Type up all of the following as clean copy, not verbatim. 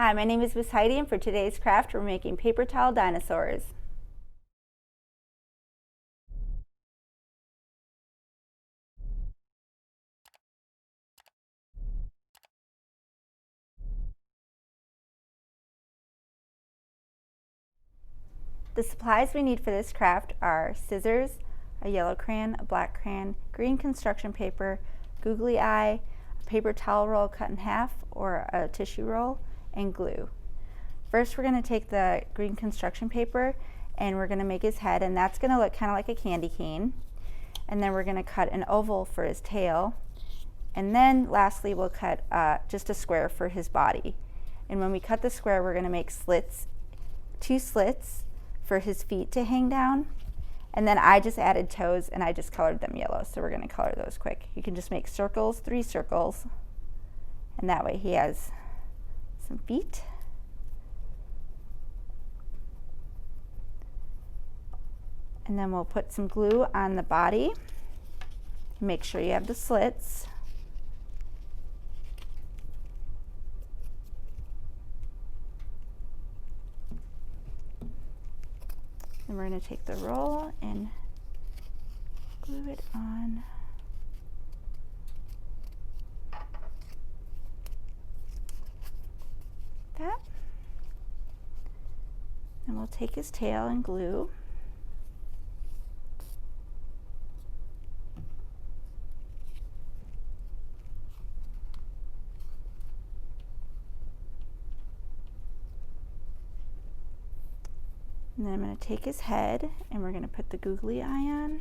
Hi, my name is Miss Heidi, and for today's craft we're making paper towel dinosaurs. The supplies we need for this craft are scissors, a yellow crayon, a black crayon, green construction paper, googly eye, a paper towel roll cut in half or a tissue roll, and glue. First we're going to take the green construction paper and we're going to make his head, and that's going to look kind of like a candy cane. And then we're going to cut an oval for his tail. And then lastly we'll cut just a square for his body. And when we cut the square we're going to make slits, 2 slits for his feet to hang down. And then I just added toes and I just colored them yellow, so we're going to color those quick. You can just make circles, 3 circles, and that way he has some feet. And then we'll put some glue on the body. Make sure you have the slits. Then we're going to take the roll and glue it on. That. Then we'll take his tail and glue. And then I'm going to take his head and we're going to put the googly eye on.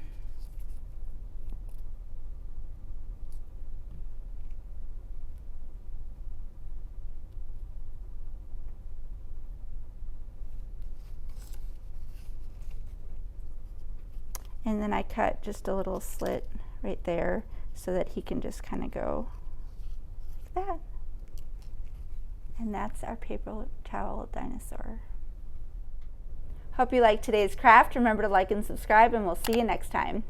And then I cut just a little slit right there so that he can just kind of go like that. And that's our paper towel dinosaur. Hope you liked today's craft. Remember to like and subscribe, and we'll see you next time.